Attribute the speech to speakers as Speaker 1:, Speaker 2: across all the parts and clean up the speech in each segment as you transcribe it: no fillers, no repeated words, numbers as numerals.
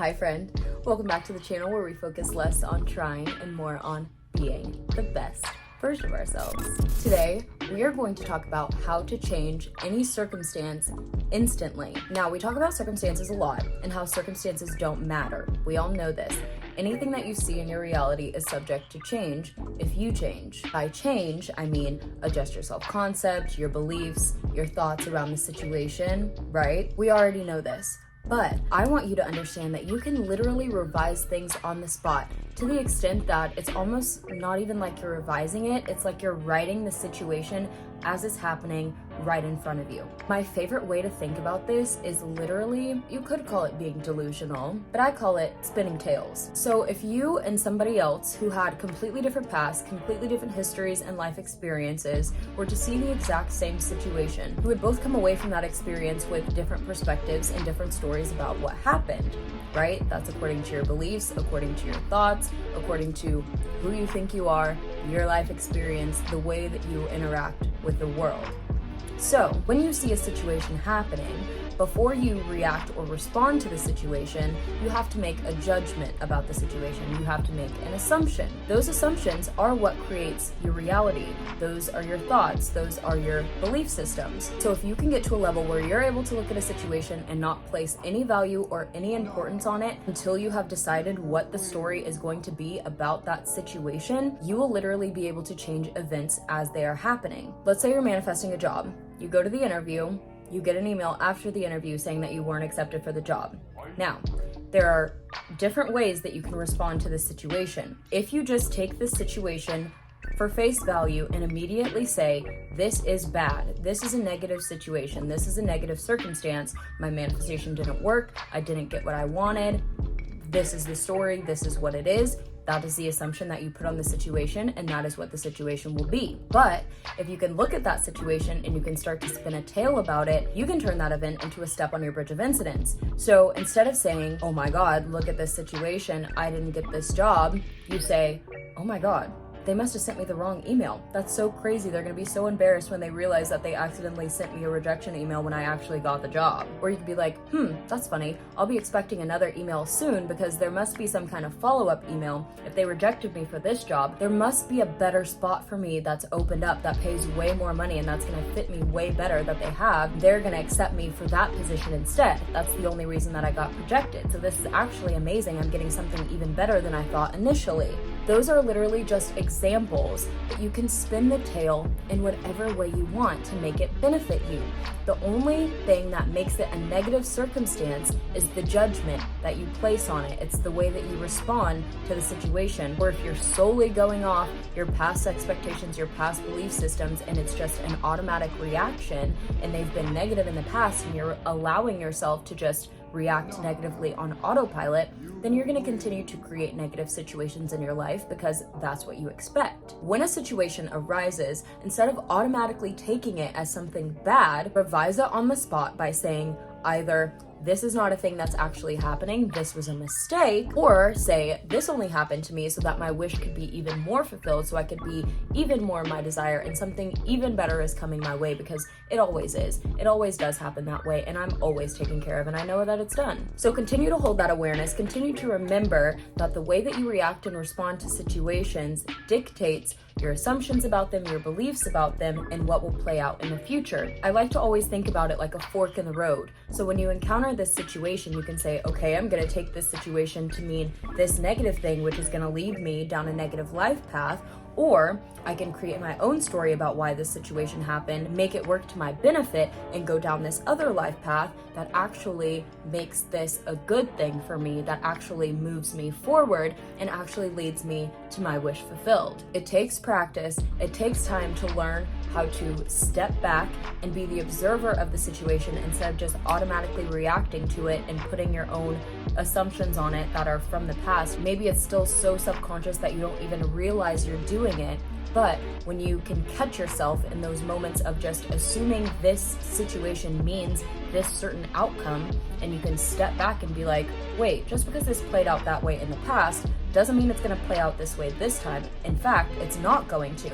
Speaker 1: Hi friend, welcome back to the channel where we focus less on trying and more on being the best version of ourselves. Today, we are going to talk about how to change any circumstance instantly. Now, we talk about circumstances a lot and how circumstances don't matter. We all know this. Anything that you see in your reality is subject to change if you change. By change, I mean adjust your self-concept, your beliefs, your thoughts around the situation, right? We already know this. But I want you to understand that you can literally revise things on the spot to the extent that it's almost not even like you're revising it, it's like you're writing the situation as it's happening right in front of you. My favorite way to think about this is literally, you could call it being delusional, but I call it spinning tails. So if you and somebody else who had completely different pasts, completely different histories and life experiences were to see the exact same situation, you would both come away from that experience with different perspectives and different stories about what happened, right? That's according to your beliefs, according to your thoughts, according to who you think you are, your life experience, the way that you interact with the world. So when you see a situation happening, before you react or respond to the situation, you have to make a judgment about the situation. You have to make an assumption. Those assumptions are what creates your reality. Those are your thoughts. Those are your belief systems. So if you can get to a level where you're able to look at a situation and not place any value or any importance on it until you have decided what the story is going to be about that situation, you will literally be able to change events as they are happening. Let's say you're manifesting a job. You go to the interview, you get an email after the interview saying that you weren't accepted for the job. Now, there are different ways that you can respond to this situation. If you just take this situation for face value and immediately say, this is bad, this is a negative situation, this is a negative circumstance, my manifestation didn't work, I didn't get what I wanted, this is the story, this is what it is. That is the assumption that you put on the situation, and that is what the situation will be. But if you can look at that situation and you can start to spin a tale about it, you can turn that event into a step on your bridge of incidents. So instead of saying, oh my God, look at this situation, I didn't get this job, you say, oh my God, they must have sent me the wrong email. That's so crazy. They're gonna be so embarrassed when they realize that they accidentally sent me a rejection email when I actually got the job. Or you could be like, that's funny. I'll be expecting another email soon because there must be some kind of follow-up email. If they rejected me for this job, there must be a better spot for me that's opened up that pays way more money and that's gonna fit me way better that they have. They're gonna accept me for that position instead. That's the only reason that I got rejected. So this is actually amazing. I'm getting something even better than I thought initially. Those are literally just examples that you can spin the tale in whatever way you want to make it benefit you. The only thing that makes it a negative circumstance is the judgment that you place on it. It's the way that you respond to the situation. Or if you're solely going off your past expectations, your past belief systems, and it's just an automatic reaction and they've been negative in the past and you're allowing yourself to just react negatively on autopilot, then you're going to continue to create negative situations in your life because that's what you expect. When a situation arises, instead of automatically taking it as something bad, revise it on the spot by saying either, this is not a thing that's actually happening, this was a mistake, or say, this only happened to me so that my wish could be even more fulfilled, so I could be even more my desire, and something even better is coming my way, because it always is. It always does happen that way, and I'm always taken care of, and I know that it's done. So continue to hold that awareness, continue to remember that the way that you react and respond to situations dictates your assumptions about them, your beliefs about them, and what will play out in the future. I like to always think about it like a fork in the road. So when you encounter this situation, you can say, okay, I'm gonna take this situation to mean this negative thing, which is gonna lead me down a negative life path, or I can create my own story about why this situation happened, make it work to my benefit, and go down this other life path that actually makes this a good thing for me, that actually moves me forward and actually leads me to my wish fulfilled. It takes practice, it takes time to learn how to step back and be the observer of the situation instead of just automatically reacting to it and putting your own assumptions on it that are from the past. Maybe it's still so subconscious that you don't even realize you're doing it. But when you can catch yourself in those moments of just assuming this situation means this certain outcome, and you can step back and be like, wait, just because this played out that way in the past doesn't mean it's going to play out this way this time. In fact, it's not going to.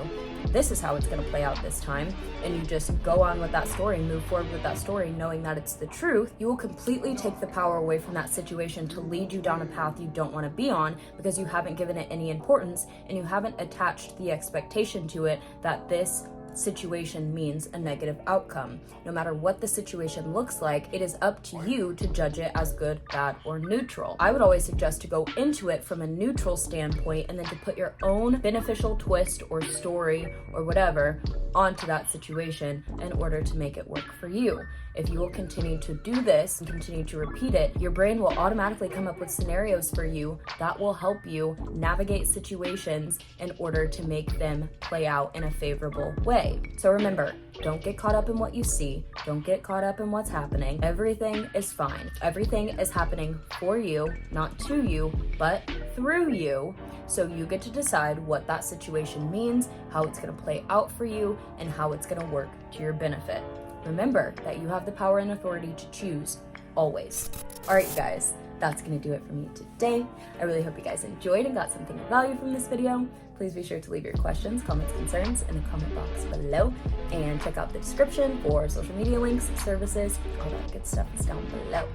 Speaker 1: This is how it's going to play out this time. And you just go on with that story, move forward with that story, knowing that it's the truth. You will completely take the power away from that situation to lead you down a path you don't want to be on, because you haven't given it any importance and you haven't attached the expectation to it that this situation means a negative outcome. No matter what the situation looks like, it is up to you to judge it as good, bad, or neutral. I would always suggest to go into it from a neutral standpoint and then to put your own beneficial twist or story or whatever onto that situation in order to make it work for you. If you will continue to do this and continue to repeat it, your brain will automatically come up with scenarios for you that will help you navigate situations in order to make them play out in a favorable way. So remember, don't get caught up in what you see. Don't get caught up in what's happening. Everything is fine. Everything is happening for you, not to you, but through you. So you get to decide what that situation means, how it's going to play out for you, and how it's going to work to your benefit. Remember that you have the power and authority to choose, always. All right, you guys, that's gonna do it for me today. I really hope you guys enjoyed and got something of value from this video. Please be sure to leave your questions, comments, concerns in the comment box below, and check out the description for social media links, services, all that good stuff is down below.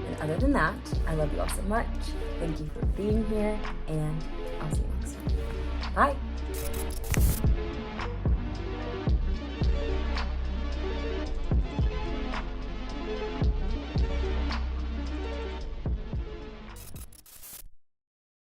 Speaker 1: And other than that, I love you all so much. Thank you for being here, and I'll see you next time. Bye.